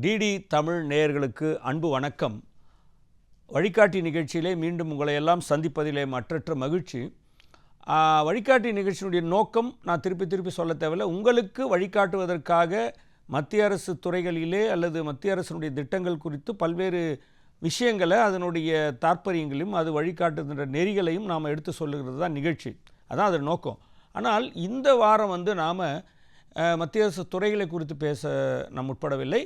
DD Tamil நேயர்களுக்கு அன்பு வணக்கம். வழிகாட்டி நிகழ்ச்சியிலே மீண்டும் உங்களை எல்லாம் சந்திப்பதிலே மற்றற்ற மகிழ்ச்சி. வழிகாட்டி நிகழ்ச்சியினுடைய நோக்கம் நான் திருப்பி சொல்ல தேவையில்லை. உங்களுக்கு வழிகாட்டுவதற்காக மத்திய அரசு துறைகளிலே அல்லது மத்திய அரசினுடைய திட்டங்கள் குறித்து பல்வேறு விஷயங்களை அதனுடைய தாற்பயங்களையும் அது வழிகாட்டுகின்ற நெறிகளையும் நாம் எடுத்து சொல்லுகிறது தான் நிகழ்ச்சி. அதான் அதன் நோக்கம். ஆனால் இந்த வாரம் நாம் மத்திய அரசு துறைகளை குறித்து பேச நாம் முற்படவில்லை.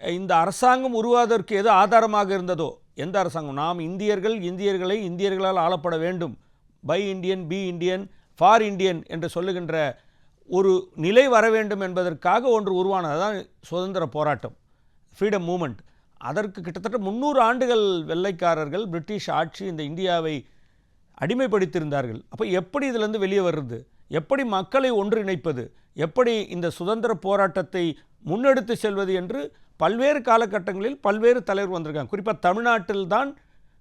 இந்த அரசாங்கம் உருவாவதற்கு எது ஆதாரமாக இருந்ததோ, எந்த அரசாங்கம், நாம் இந்தியர்களை இந்தியர்களால் ஆளப்பட வேண்டும், பை இண்டியன் பி இண்டியன் ஃபார் இண்டியன் என்று சொல்லுகின்ற ஒரு நிலை வர வேண்டும் என்பதற்காக ஒன்று உருவானது தான் சுதந்திர போராட்டம், ஃப்ரீடம் மூமெண்ட். அதற்கு கிட்டத்தட்ட 300 ஆண்டுகள் வெள்ளைக்காரர்கள் பிரிட்டிஷ் ஆட்சி இந்த இந்தியாவை அடிமைப்படுத்தியிருந்தார்கள். அப்போ எப்படி இதிலிருந்து வெளியே வர்றது, எப்படி மக்களை ஒன்றிணைப்பது, எப்படி இந்த சுதந்திர போராட்டத்தை முன்னெடுத்து செல்வது என்று பல்வேறு காலகட்டங்களில் பல்வேறு தலைவர் வந்திருக்காங்க. குறிப்பாக தமிழ்நாட்டில் தான்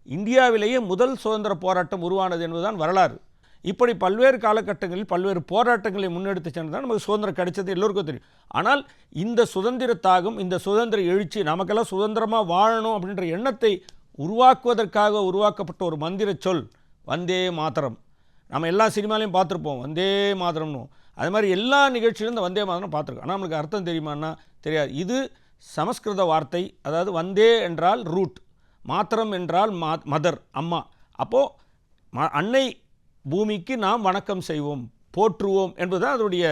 இந்தியாவிலேயே முதல் சுதந்திர போராட்டம் உருவானது என்பதுதான் வரலாறு. இப்படி பல்வேறு காலகட்டங்களில் பல்வேறு போராட்டங்களை முன்னெடுத்து சென்று தான் நமக்கு சுதந்திரம் கிடைச்சது எல்லோருக்கும் தெரியும். ஆனால் இந்த சுதந்திர தாகம், இந்த சுதந்திர எழுச்சி, நமக்கெல்லாம் சுதந்திரமாக வாழணும் அப்படின்ற எண்ணத்தை உருவாக்குவதற்காக உருவாக்கப்பட்ட ஒரு மந்திர சொல் வந்தே மாதரம். நம்ம எல்லா சினிமாலையும் பார்த்துருப்போம் வந்தே மாதரம்னு. அது மாதிரி எல்லா நிகழ்ச்சியிலும் இந்த வந்தே மாதரம் பார்த்துருக்கோம். ஆனால் நம்மளுக்கு அர்த்தம் தெரியுமான்னா தெரியாது. இது சமஸ்கிருத வார்த்தை. அதாவது வந்தே என்றால் ரூட், மாத்திரம் என்றால் மதர், அம்மா. அப்போது அன்னை பூமிக்கு நாம் வணக்கம் செய்வோம், போற்றுவோம் என்பதுதான் அதனுடைய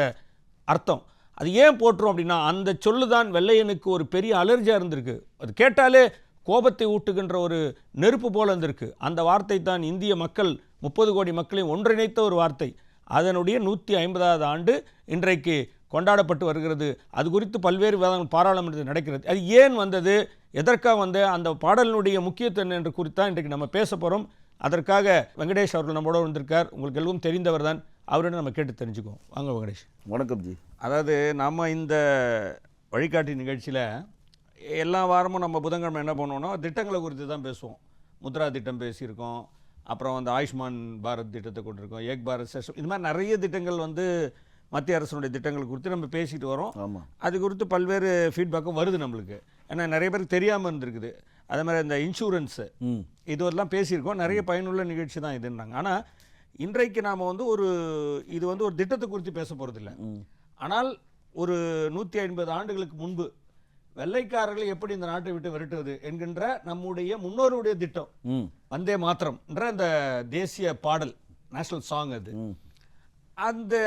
அர்த்தம். அது ஏன் போற்றுவோம் அப்படின்னா, அந்த சொல்லு தான் வெள்ளையனுக்கு ஒரு பெரிய அலர்ஜியாக இருந்திருக்கு. அது கேட்டாலே கோபத்தை ஊட்டுகின்ற ஒரு நெருப்பு போல இருந்திருக்கு. அந்த வார்த்தை தான் இந்திய மக்கள் 30 கோடி மக்களையும் ஒன்றிணைத்த ஒரு வார்த்தை. அதனுடைய 150வது ஆண்டு இன்றைக்கு கொண்டாடப்பட்டு வருகிறது. அது குறித்து பல்வேறு விவாதங்கள் பாராளுமன்றத்தில் நடக்கிறது. அது ஏன் வந்தது, எதற்காக வந்த அந்த பாடலினுடைய முக்கியத்துவம் என்று குறித்தான் இன்றைக்கு நம்ம பேச போகிறோம். அதற்காக வெங்கடேஷ் அவர்கள் நம்மளோட வந்திருக்கார். உங்களுக்கு எல்லாம் தெரிந்தவர் தான். அவரிடம் நம்ம கேட்டு தெரிஞ்சுக்குவோம். வாங்க வெங்கடேஷ். வணக்கம் ஜி. அதாவது நம்ம இந்த வழிகாட்டி நிகழ்ச்சியில் எல்லா வாரமும் நம்ம புதன்கிழமை என்ன பண்ணுவோம்னா திட்டங்களை குறித்து தான் பேசுவோம். முத்ரா திட்டம் பேசியிருக்கோம், அப்புறம் வந்து ஆயுஷ்மான் பாரத் திட்டத்தை கொண்டிருக்கோம், ஏக் பாரத் சேஷம், இது மாதிரி நிறைய திட்டங்கள் வந்து மத்திய அரசுடைய திட்டங்கள் குறித்து நம்ம பேசிட்டு வரோம். ஆமாம், அது குறித்து பல்வேறு ஃபீட்பேக்கும் வருது நம்மளுக்கு. ஏன்னா நிறைய பேருக்கு தெரியாமல் இருந்திருக்குது. அதே மாதிரி இந்த இன்சூரன்ஸு இதுவெல்லாம் பேசியிருக்கோம். நிறைய பயனுள்ள நிகழ்ச்சி தான் இதுன்னாங்க. ஆனால் இன்றைக்கு நாம் வந்து இது வந்து ஒரு திட்டத்தை குறித்து பேச போகிறதில்ல. ஆனால் ஒரு 150 ஆண்டுகளுக்கு முன்பு வெள்ளைக்காரர்களை எப்படி இந்த நாட்டை விட்டு விரட்டுவது என்கின்ற நம்முடைய முன்னோருடைய திட்டம் வந்தே மாத்திரம் என்ற அந்த தேசிய பாடல், நேஷனல் சாங்,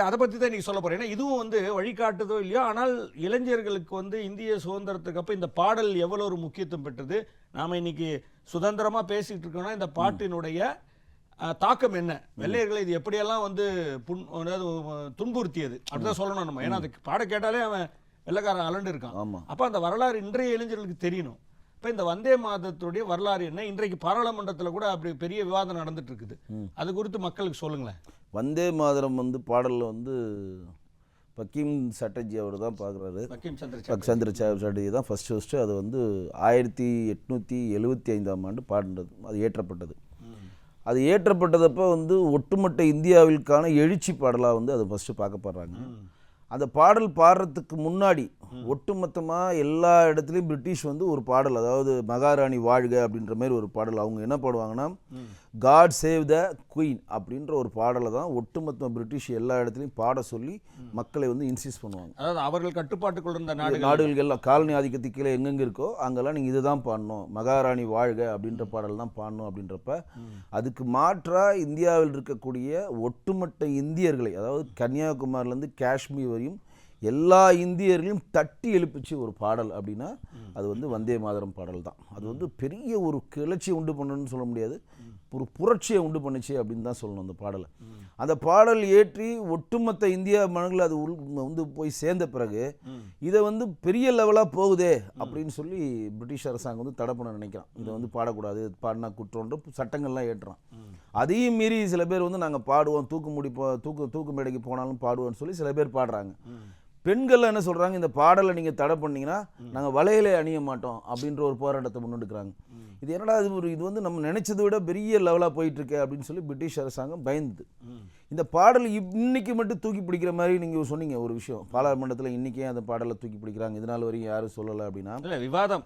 அதை பற்றி தான் இன்றைக்கி சொல்ல போகிறேன். ஏன்னா இதுவும் வந்து வழிகாட்டுதோ இல்லையோ, ஆனால் இளைஞர்களுக்கு வந்து இந்திய சுதந்திரத்துக்கு அப்போ இந்த பாடல் எவ்வளோ ஒரு முக்கியத்துவம் பெற்றது, நாம் இன்னைக்கு சுதந்திரமாக பேசிகிட்டு இருக்கோம்னா இந்த பாட்டினுடைய தாக்கம் என்ன, வெள்ளையர்களை இது எப்படியெல்லாம் வந்து துன்புறுத்தியது அப்படிதான் சொல்லணும் நம்ம. ஏன்னா அதுக்கு பாட கேட்டாலே அவன் வெள்ளைக்காரன் அலண்டு இருக்கான். அப்போ அந்த வரலாறு இன்றைய இளைஞர்களுக்கு தெரியணும். இப்போ இந்த வந்தே மாதத்துடைய வரலாறு என்ன, இன்றைக்கு பாராளுமன்றத்தில் கூட அப்படி பெரிய விவாதம் நடந்துட்டு இருக்குது. அது குறித்து மக்களுக்கு சொல்லுங்களேன். வந்தே மாதரம் வந்து பாடலில் வந்து பக்கீம் சட்டர்ஜி அவர் தான் பார்க்குறாரு. பக்கீம் சந்திர சட்டர்ஜி தான் ஃபஸ்ட்டு அது வந்து 1875ஆம் ஆண்டு பாடினது, அது ஏற்றப்பட்டது. அது ஏற்றப்பட்டதப்போ வந்து ஒட்டுமொத்த இந்தியாவிற்கான எழுச்சி பாடலாக வந்து அது ஃபஸ்ட்டு பார்க்கப்படுறாங்க. அந்த பாடல் பாடுறதுக்கு முன்னாடி ஒட்டுமொத்தமாக எல்லா இடத்துலையும் பிரிட்டிஷ் வந்து ஒரு பாடல், அதாவது மகாராணி வாழ்க அப்படின்ற மாதிரி ஒரு பாடல், அவங்க என்ன பாடுவாங்கன்னா காட் சேவ் த குயின் அப்படின்ற ஒரு பாடலை தான் ஒட்டுமொத்த பிரிட்டிஷ் எல்லா இடத்துலையும் பாட சொல்லி மக்களை வந்து இன்சிஸ்ட் பண்ணுவாங்க. அதாவது அவர்கள் கட்டுப்பாட்டுக்குள்ள இருந்த நாடுகள் எல்லாம் காலனி ஆதிக்கத்துக்கு கீழே எங்கெங்கே இருக்கோ அங்கெல்லாம் நீங்கள் இதுதான் பாடணும், மகாராணி வாழ்க அப்படின்ற பாடல் தான் பாடணும். அப்படின்றப்ப அதுக்கு மாற்றாக இந்தியாவில் இருக்கக்கூடிய ஒட்டுமொத்த இந்தியர்களை, அதாவது கன்னியாகுமரியிலேருந்து காஷ்மீர் வரையும் எல்லா இந்தியர்களையும் தட்டி எழுப்பிச்சு ஒரு பாடல் அப்படின்னா அது வந்து வந்தே மாதரம் பாடல் தான். அது வந்து பெரிய ஒரு கிளர்ச்சியை உண்டு பண்ணணும்னு சொல்ல முடியாது, ஒரு புரட்சியை உண்டு பண்ணிச்சு அப்படின்னு தான் சொல்லணும் அந்த பாடலை. அந்த பாடல் ஏற்றி ஒட்டுமொத்த இந்தியா மனங்களில் அது வந்து போய் சேர்ந்த பிறகு இதை வந்து பெரிய லெவலாக போகுதே அப்படின்னு சொல்லி பிரிட்டிஷ் அரசாங்கம் வந்து தடை பண்ண நினைக்கிறான். இதை வந்து பாடக்கூடாது, பாடினா குற்றம்ன்ற சட்டங்கள்லாம் ஏற்றுறான். அதையும் மீறி சில பேர் வந்து நாங்கள் பாடுவோம், தூக்கு மேடைக்கு போனாலும் பாடுவோம்னு சொல்லி சில பேர் பாடுறாங்க. பெண்கள் என்ன சொல்கிறாங்க, இந்த பாடலை நீங்கள் தடை பண்ணீங்கன்னா நாங்கள் வளையலே அணிய மாட்டோம் அப்படின்ற ஒரு போராட்டத்தை முன்னெடுக்கிறாங்க. இது என்னடா இது வந்து நம்ம நினைச்சதை விட பெரிய லெவலாக போயிட்டுருக்கு அப்படின்னு சொல்லி பிரிட்டிஷ் அரசாங்கம் பயந்துது. இந்த பாடல் இன்னைக்கு மட்டும் தூக்கி பிடிக்கிற மாதிரி நீங்கள் சொன்னீங்க ஒரு விஷயம், பாராளுமன்றத்தில் இன்றைக்கே அந்த பாடலை தூக்கி பிடிக்கிறாங்க, இதனால் வரையும் யாரும் சொல்லலை அப்படின்னா விவாதம்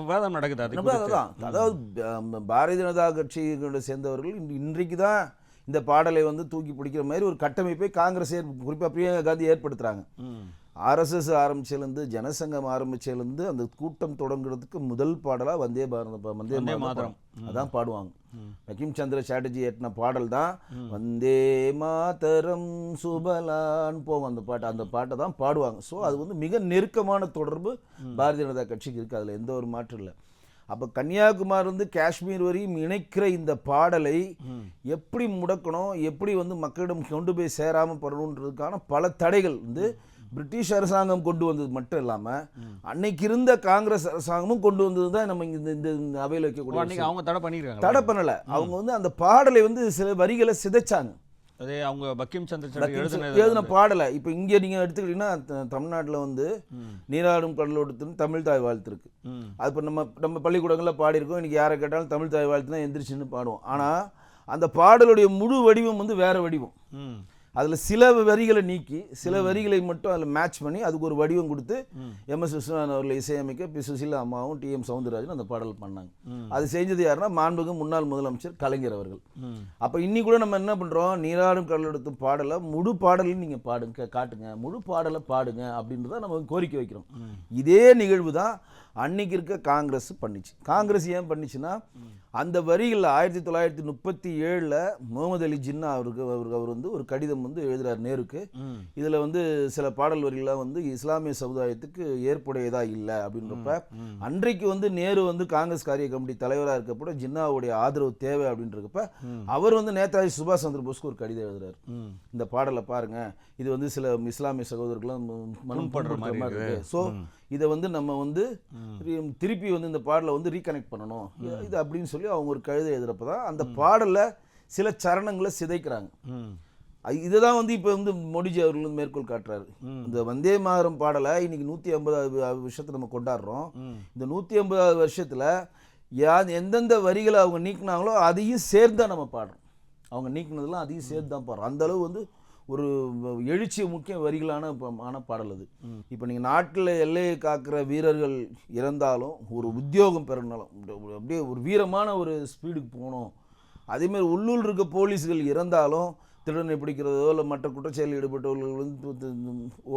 விவாதம் நடக்குது. அதுதான், அதாவது பாரதிய ஜனதா கட்சியோட சேர்ந்தவர்கள் இன்றைக்கு தான் இந்த பாடலை வந்து தூக்கி பிடிக்கிற மாதிரி ஒரு கட்டமைப்பை காங்கிரஸ் குறிப்பாக பிரியங்கா காந்தி ஏற்படுத்துகிறாங்க. ஆர்எஸ்எஸ் ஆரம்பிச்சிலேருந்து, ஜனசங்கம் ஆரம்பிச்சிலேருந்து அந்த கூட்டம் தொடங்குறதுக்கு முதல் பாடலாக வந்தே மாதரம் அதான் பாடுவாங்க. பங்கிம் சந்திர சாட்டர்ஜி ஏற்றின பாடல் தான் வந்தே மாதரம் சுபலான் போகும் அந்த பாட்டை தான் பாடுவாங்க. ஸோ அது வந்து மிக நெருக்கமான தொடர்பு பாரதிய ஜனதா கட்சிக்கு இருக்குது, அதில் எந்த ஒரு மாற்றம் இல்லை. அப்போ கன்னியாகுமரி இருந்து காஷ்மீர் வரையும் இணைக்கிற இந்த பாடலை எப்படி முடக்கணும், எப்படி வந்து மக்களிடம் கொண்டு போய் சேராமல் பண்ணணுன்றதுக்கான பல தடைகள் வந்து பிரிட்டிஷ் அரசாங்கம் கொண்டு வந்தது மட்டும் இல்லாமல் அன்னைக்கு இருந்த காங்கிரஸ் அரசாங்கமும் கொண்டு வந்தது தான் நம்ம இந்த அவையில் வைக்கக்கூடிய. அவங்க தடை பண்ணலை, அவங்க வந்து அந்த பாடலை வந்து சில வரிகளை சிதைச்சாங்க. அதே அவங்க பங்கிம் சந்திர எழுதின பாடலை இப்போ இங்கே நீங்கள் எடுத்துக்கிட்டீங்கன்னா தமிழ்நாட்டில் வந்து நீராடும் கடலோட்டத்துன்னு தமிழ் தாய் வாழ்த்து இருக்கு. அது இப்போ நம்ம பள்ளிக்கூடங்களில் பாடியிருக்கோம். இன்னைக்கு யாரை கேட்டாலும் தமிழ் தாய் வாழ்த்துனா எந்திரிச்சுன்னு பாடுவோம். ஆனால் அந்த பாடலுடைய முழு வடிவம் வந்து வேற வடிவம். அதில் சில வரிகளை நீக்கி சில வரிகளை மட்டும் அதில் மேட்ச் பண்ணி அதுக்கு ஒரு வடிவம் கொடுத்து எம்எஸ் விஸ்வநாதன் அவர்களை இசையமைக்க பி சுசீலா அம்மாவும் டி எம் சௌந்தரராஜன் அந்த பாடல் பண்ணாங்க. அது செஞ்சது யாருன்னா மாண்புமிகு முன்னாள் முதலமைச்சர் கலைஞர் அவர்கள். அப்போ இன்னி கூட நம்ம என்ன பண்ணுறோம், நீராடும் கடலெடுத்து பாடலை முழு பாடலையும் நீங்கள் பாடுங்க, காட்டுங்க, முழு பாடலை பாடுங்க அப்படின்றத நம்ம கோரிக்கை வைக்கிறோம். இதே நிகழ்வு தான் அன்னைக்கு இருக்க காங்கிரஸ் பண்ணிச்சு. காங்கிரஸ் ஏன் பண்ணிச்சுன்னா அந்த வரிகளில் 1937 முகமது அலி ஜின்னா அவர் வந்து ஒரு கடிதம் வந்து எழுதுறார் நேருக்கு. இதில் வந்து சில பாடல் வரிகள்லாம் வந்து இஸ்லாமிய சமுதாயத்துக்கு ஏற்புடையதா இல்லை அப்படின்றப்ப அன்றைக்கு வந்து நேரு வந்து காங்கிரஸ் காரிய கமிட்டி தலைவராக இருக்கப்போ ஜின்னாவுடைய ஆதரவு தேவை அப்படின்றப்ப அவர் வந்து நேதாஜி சுபாஷ் சந்திர போஸ்க்கு ஒரு கடிதம் எழுதுறாரு. இந்த பாடலை பாருங்க, இது வந்து சில இஸ்லாமிய சகோதரர்களும் மனப்படுற மாதிரி இருக்கு. ஸோ இதை வந்து நம்ம வந்து திருப்பி வந்து இந்த பாடலை வந்து ரீகனெக்ட் பண்ணணும் இது அப்படின்னு சொல்லி அவங்க ஒரு கழுதை எழுதுறப்ப தான் அந்த பாடலில் சில சரணங்களை சிதைக்கிறாங்க. இதுதான் வந்து இப்போ வந்து மோடிஜி அவர்கள் வந்து மேற்கோள் காட்டுறாரு. இந்த வந்தே மாதரம் பாடலை இன்னைக்கு 150வது வருஷத்தை நம்ம கொண்டாடுறோம். இந்த 150வது வருஷத்தில் எந்தெந்த வரிகளை அவங்க நீக்கினாங்களோ அதையும் சேர்த்து தான் நம்ம பாடுறோம். அவங்க நீக்கினதெல்லாம் அதையும் சேர்த்து தான் பாடுறோம். அந்த அளவு வந்து ஒரு எழுச்சி முக்கிய வரிகளான பாடல் அது. இப்போ நீங்கள் நாட்டில் எல்லையை காக்கிற வீரர்கள் இறந்தாலும் ஒரு உத்தியோகம் பெறனாலும் அப்படியே ஒரு வீரமான ஒரு ஸ்பீடுக்கு போகணும். அதேமாதிரி உள்ளூர் இருக்க போலீஸ்கள் இறந்தாலும் திருடனை பிடிக்கிறதோ இல்லை மற்ற குற்றச்செயலில் ஈடுபட்டவர்கள் வந்து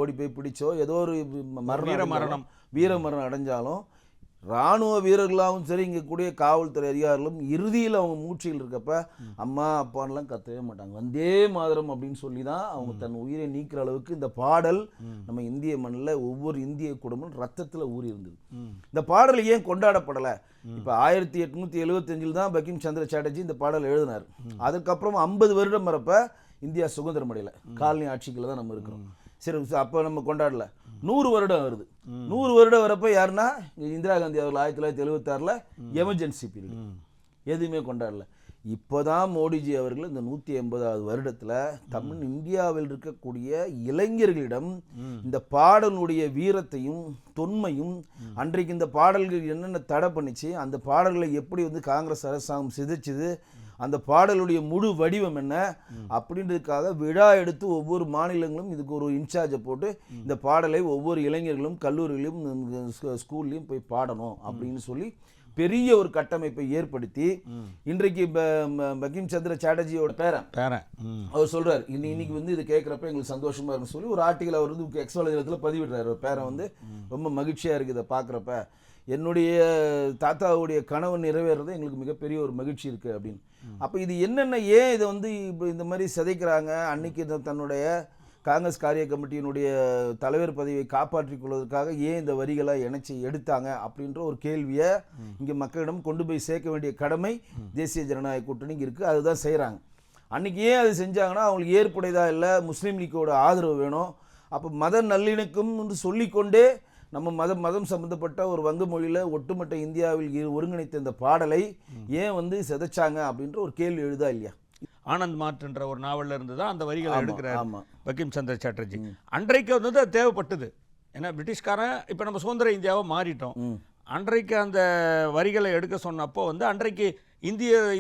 ஓடி போய் பிடிச்சோ ஏதோ ஒரு வீரமரணம் அடைஞ்சாலும் இராணுவ வீரர்களாகவும் சரி இங்கே கூடிய காவல்துறை அதிகாரிகளும் இறுதியில் அவங்க மூச்சில் இருக்கப்ப அம்மா அப்பான்லாம் கத்தவே மாட்டாங்க. வந்தே மாதரம் அப்படின்னு சொல்லி தான் அவங்க தன் உயிரை நீக்கிற அளவுக்கு இந்த பாடல் நம்ம இந்திய மண்ணில் ஒவ்வொரு இந்திய குடும்பம் ரத்தத்தில் ஊறி இருந்தது. இந்த பாடல் ஏன் கொண்டாடப்படலை? இப்போ 1875 தான் பங்கிம் சந்திர சாட்டர்ஜி இந்த பாடல் எழுதினார். அதுக்கப்புறம் 50 வருடம் வரப்ப இந்தியா சுதந்திரம் அடையலை, காலனி ஆட்சிக்குள்ள தான் நம்ம இருக்கிறோம். சரி, அப்போ நம்ம கொண்டாடல. 100 வருடம் வருது. 100 வருடம் வரப்போ யாருன்னா இந்திரா காந்தி அவர்கள் 1976 எமர்ஜென்சி பீரியட், எதுவுமே கொண்டாடல. இப்போதான் மோடிஜி அவர்கள் இந்த 180வது வருடத்தில் இந்தியாவில் இருக்கக்கூடிய இளைஞர்களிடம் இந்த பாடலுடைய வீரத்தையும் தொன்மையும் அன்றைக்கு இந்த பாடல்கள் என்னென்ன தடை பண்ணிச்சு, அந்த பாடல்களை எப்படி வந்து காங்கிரஸ் அரசாங்கம் சிதைச்சுது, அந்த பாடலுடைய முழு வடிவம் என்ன அப்படின்றதுக்காக விழா எடுத்து ஒவ்வொரு மாநிலங்களும் இதுக்கு ஒரு இன்சார்ஜை போட்டு இந்த பாடலை ஒவ்வொரு இளைஞர்களும் கல்லூரியிலும் ஸ்கூல்லையும் போய் பாடணும் அப்படின்னு சொல்லி பெரிய ஒரு கட்டமைப்பை ஏற்படுத்தி இன்றைக்கு பங்கிம் சந்திர சாட்டர்ஜியோட பேரன் அவர் சொல்றாரு, இன்னைக்கு வந்து இது கேட்குறப்ப எங்களுக்கு சந்தோஷமா இருக்குன்னு சொல்லி ஒரு ஆர்டிகல் அவர் வந்து எக்ஸ் வலைதளத்தில் பதிவிடுறாரு. பேரன் வந்து ரொம்ப மகிழ்ச்சியா இருக்கு இதை பார்க்குறப்ப, என்னுடைய தாத்தாவுடைய கனவு நிறைவேறது எங்களுக்கு மிகப்பெரிய ஒரு மகிழ்ச்சி இருக்குது அப்படின்னு. அப்போ இது என்னென்ன ஏன் இதை வந்து இப்போ இந்த மாதிரி சிதைக்கிறாங்க? அன்னைக்கு தன்னுடைய காங்கிரஸ் காரிய கமிட்டியினுடைய தலைவர் பதவியை காப்பாற்றிக் கொள்வதற்காக ஏன் இந்த வரிகளை இணைச்சி எடுத்தாங்க அப்படின்ற ஒரு கேள்வியை இங்கே மக்களிடம் கொண்டு போய் சேர்க்க வேண்டிய கடமை தேசிய ஜனநாயக கூட்டணிக்கு இருக்குது. அதுதான் செய்கிறாங்க. அன்றைக்கி ஏன் அது செஞ்சாங்கன்னா அவங்களுக்கு ஏற்புடையதா இல்லை, முஸ்லீம் லீக்கோட ஆதரவு வேணும். அப்போ மத நல்லிணக்கம் என்று சொல்லிக்கொண்டே நம்ம மதம் சம்பந்தப்பட்ட ஒரு வங்க மொழியில் ஒட்டுமொத்த இந்தியாவில் ஒருங்கிணைத்த இந்த பாடலை ஏன் வந்து சிதைச்சாங்க அப்படின்ற ஒரு கேள்வி எழுதா இல்லையா? ஆனந்த் மார்ட்ன்ற ஒரு நாவல்ல இருந்து தான் அந்த வரிகளை எடுக்கிறார் ஆமா பங்கிம் சந்திர சாட்டர்ஜி. அன்றைக்கு வந்து அது தேவைப்பட்டது. ஏன்னா பிரிட்டிஷ்காரன் இப்போ நம்ம சுதந்திர இந்தியாவை மாறிட்டோம். அன்றைக்கு அந்த வரிகளை எடுக்க சொன்னப்போ வந்து அன்றைக்கு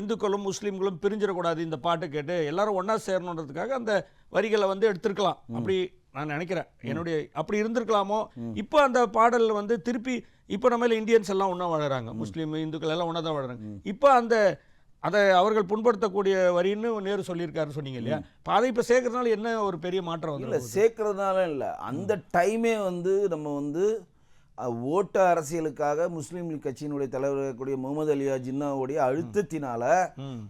இந்துக்களும் முஸ்லீம்களும் பிரிஞ்சிடக்கூடாது, இந்த பாட்டை கேட்டு எல்லாரும் ஒன்றா சேரணுன்றதுக்காக அந்த வரிகளை வந்து எடுத்திருக்கலாம். அப்படி நான் நினைக்கிறேன். என்னுடைய அப்படி இருந்திருக்கலாமோ. இப்போ அந்த பாடல் வந்து திருப்பி இப்போ நம்ம இந்தியன்ஸ் எல்லாம் ஒன்றா வாழறாங்க, முஸ்லீம் இந்துக்கள் எல்லாம் ஒன்றா தான் வாழறாங்க. இப்போ அதை அவர்கள் புண்படுத்தக்கூடிய வரின்னு நேரு சொல்லியிருக்காருன்னு சொன்னீங்க இல்லையா? இப்போ அதை இப்போ சேர்க்கறதுனால என்ன ஒரு பெரிய மாற்றம் வந்து? இல்லை, சேர்க்கறதுனால இல்லை, அந்த டைமே வந்து நம்ம வந்து ஓட்ட அரசியலுக்காக முஸ்லீம் லீக் கட்சியினுடைய தலைவர் கூடிய முகமது அலியா ஜின்னாவுடைய அழுத்தத்தினால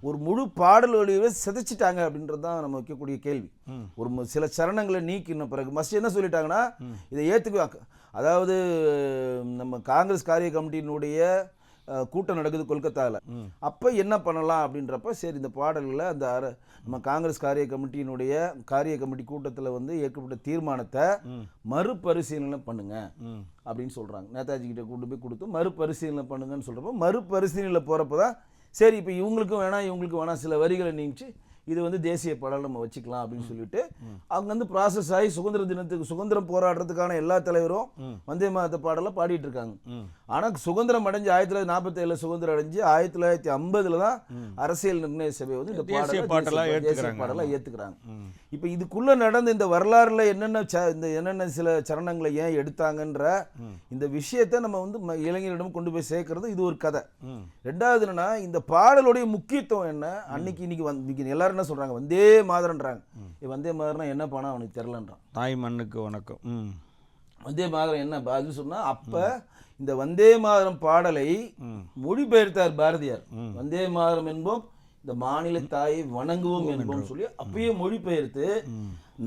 ஒரு முழு பாடல் வழியவே சிதைச்சிட்டாங்க அப்படின்றது தான் நம்ம வைக்கக்கூடிய கேள்வி. ஒரு சில சரணங்களை நீக்கின பிறகு மஸ்ட் என்ன சொல்லிட்டாங்கன்னா, இதை ஏற்றுக்குவாங்க. அதாவது நம்ம காங்கிரஸ் காரிய கமிட்டியினுடைய கூட்டம் நடக்குது கொல்கத்தாவில். அப்போ என்ன பண்ணலாம் அப்படின்றப்ப சரி இந்த பாடல்களை அந்த நம்ம காங்கிரஸ் காரிய கமிட்டி கூட்டத்தில் வந்து ஏற்கப்பட்ட தீர்மானத்தை மறுபரிசீலனை பண்ணுங்க அப்படின்னு சொல்கிறாங்க. நேதாஜி கிட்ட கொண்டு போய் கொடுத்து மறுபரிசீலனை பண்ணுங்கன்னு சொல்கிறப்போ மறுபரிசீலனை போகிறப்ப தான் சரி இப்போ இவங்களுக்கும் வேணாம் சில வரிகளை நீக்கிச்சு இது வந்து தேசிய பாடல் நம்ம வச்சுக்கலாம் அப்படின்னு சொல்லிட்டு அவங்க வந்து ப்ராசஸ் ஆகி சுதந்திரம் போராடுறதுக்கான எல்லா தலைவரும் வந்தே மாதத்த பாடலை பாடிட்டு இருக்காங்க. ஆனால் சுதந்திரம் அடைஞ்சு 1947 சுதந்திரம் அடைஞ்சு 1950 தான் அரசியல் நிர்ணய சபை வந்து இந்த தேசிய பாடலை ஏற்றுக்கிறாங்க. இப்போ இதுக்குள்ள நடந்த இந்த வரலாறுல என்னென்ன சில சரணங்களை ஏன் எடுத்தாங்கன்ற இந்த விஷயத்தை நம்ம வந்து இளைஞர்களிடம் கொண்டு போய் சேர்க்கறது இது ஒரு கதை. ரெண்டாவது என்னன்னா, இந்த பாடலுடைய முக்கியத்துவம் என்ன, இன்னைக்கு எல்லாரும் என்ன சொல்றாங்க, வந்தே மாதரன்றாங்க. வந்தே மாதரம்னா என்ன பண்ணா அவனுக்கு தெரியலன்றான். தாய் மண்ணுக்கு வணக்கம். வந்தே மாதரம் என்ன அது சொன்னா, அப்ப இந்த வந்தே மாதரம் பாடலை மொழிபெயர்த்தார் பாரதியார். வந்தே மாதரம் என்போம் இந்த மாநில தாயை வணங்குவோம் என்போம் சொல்லி அப்பயே மொழிபெயர்த்து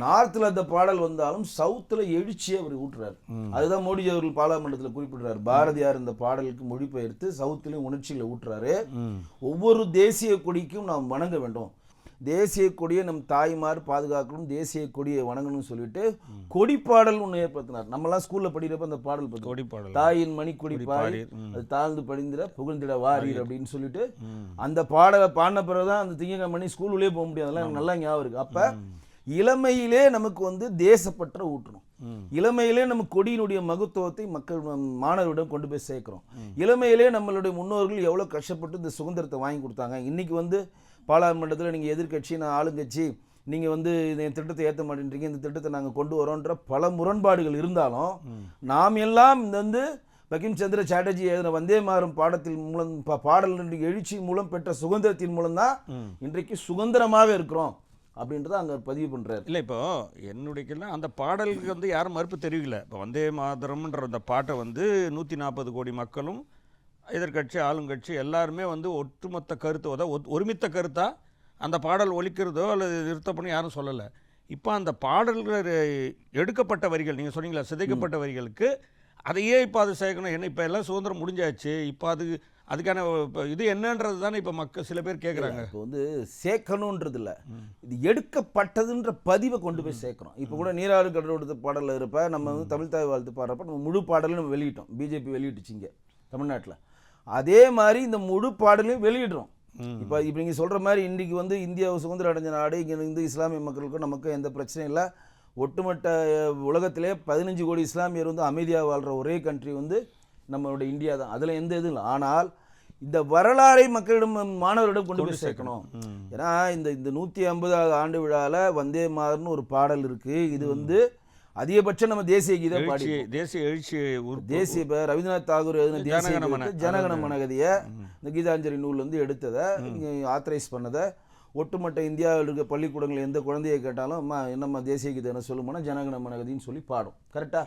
நார்த்ல அந்த பாடல் வந்தாலும் சவுத்துல எழுச்சியை அவர் ஊட்டுறாரு. அதுதான் மோடி அவர்கள் பாராளுமன்றத்தில் குறிப்பிடுறாரு. பாரதியார் இந்த பாடலுக்கு மொழிபெயர்த்து சவுத்திலையும் உணர்ச்சிகளை ஊட்டுறாரு. ஒவ்வொரு தேசிய கொடிக்கும் நாம் வணங்க வேண்டும், தேசிய கொடியை நம் தாய்மார் பாதுகாக்கணும், தேசிய கொடியை வணங்கணும்னு சொல்லிட்டு கொடிப்பாடல் ஒன்று ஏற்படுத்தினார். நம்மலாம் ஸ்கூல்ல படிக்கிறப்ப அந்த பாடல் கொடிப்பாடல், தாயின் மணி கொடி பாடி அது தாழ்ந்து படிந்திட புகழ்ந்திட வாரீர் அப்படின்னு சொல்லிட்டு அந்த பாடலை பாடின பிறகுதான் அந்த திங்கமணி ஸ்கூல் உள்ளே போக முடியாது. அதெல்லாம் நல்லா ஞாபகம் இருக்கு. அப்ப இளமையிலே நமக்கு வந்து தேசப்பற்ற ஊட்டணும். இளமையிலே நம்ம கொடியினுடைய மகத்துவத்தை மாணவரிடம் கொண்டு போய் சேர்க்கிறோம். இளமையிலே நம்மளுடைய முன்னோர்கள் எவ்வளவு கஷ்டப்பட்டு இந்த சுதந்திரத்தை வாங்கி கொடுத்தாங்க. இன்னைக்கு வந்து பாராளுமன்றத்தில் நீங்கள் எதிர்கட்சி நான் ஆளுங்கட்சி, நீங்கள் வந்து இந்த திட்டத்தை ஏற்ற மாட்டேன்றீங்க, இந்த திட்டத்தை நாங்கள் கொண்டு வரோன்ற பல முரண்பாடுகள் இருந்தாலும் நாம் எல்லாம் இந்த வந்து பங்கிம் சந்திர சாட்டர்ஜி எழுதின வந்தே மாதரம் பாடல் எழுச்சி மூலம் பெற்ற சுதந்திரத்தின் மூலம்தான் இன்றைக்கு சுதந்திரமாக இருக்கிறோம் அப்படின்றத அங்கே பதிவு பண்ணுறாரு. இல்லை, இப்போ என்னுடைய அந்த பாடலுக்கு வந்து யாரும் மறுப்பு தெரிவிக்கல. இப்போ வந்தே மாதரம்ன்ற அந்த பாட்டை வந்து 140 கோடி மக்களும் எதிர்கட்சி ஆளுங்கட்சி எல்லாருமே வந்து ஒட்டுமொத்த கருத்து ஒருமித்த கருத்தாக அந்த பாடல் ஒலிக்கிறதோ அல்லது நிறுத்தப்படும் யாரும் சொல்லலை. இப்போ அந்த பாடல்கள் எடுக்கப்பட்ட வரிகள் நீங்கள் சொன்னீங்களா, சிதைக்கப்பட்ட வரிகளுக்கு அதையே இப்போ அது சேர்க்கணும். என்ன இப்போ எல்லாம் சுதந்திரம் முடிஞ்சாச்சு, இப்போ அதுக்கான இது என்னன்றது தானே இப்போ சில பேர் கேட்குறாங்க. இப்போ வந்து சேர்க்கணுன்றது இல்லை, இது எடுக்கப்பட்டதுன்ற பதிவை கொண்டு போய் சேர்க்குறோம். இப்போ கூட நீராறு கடலோட பாடலில் இருப்ப நம்ம வந்து தமிழ் தாய் வாழ்த்து பாடுறப்ப நம்ம முழு பாடலையும் நம்ம வெளியிட்டோம். பிஜேபி வெளியிட்டுச்சிங்க தமிழ்நாட்டில். அதே மாதிரி இந்த முழு பாடலையும் வெளியிடுறோம். இப்போ நீங்கள் சொல்கிற மாதிரி இன்றைக்கி வந்து இந்தியா சுதந்திரம் அடைஞ்ச நாடு, இங்கே இருந்து இஸ்லாமிய மக்களுக்கும் நமக்கும் எந்த பிரச்சனையும் இல்லை. ஒட்டுமொத்த உலகத்திலே 15 கோடி இஸ்லாமியர் வந்து அமைதியாக வாழ்கிற ஒரே கண்ட்ரி வந்து நம்மளுடைய இந்தியா தான். அதில் எந்த இதுவும் இல்லை. ஆனால் இந்த வரலாறை மக்களிடம் மாணவரிடம் கொண்டு போய் சேர்க்கணும். ஏன்னா இந்த 150வது ஆண்டு விழாவில் வந்தே மாதர்னு ஒரு பாடல் இருக்குது. இது வந்து அதிகபட்சம் நம்ம தேசிய கீதை பாடி தேசிய ரவீந்திரநாத் தாகூர் எழுதின தேசிய ஜனகண மனகதியை இந்த கீதாஞ்சலி நூல் வந்து எடுத்ததை ஆத்தரைஸ் பண்ணதை ஒட்டுமொத்த இந்தியாவில் இருக்க பள்ளிக்கூடங்கள் எந்த குழந்தையை கேட்டாலும் அம்மா என்னம்மா தேசிய கீதை என்ன சொல்லுமானா ஜனகண மனகதின்னு சொல்லி பாடும். கரெக்டா?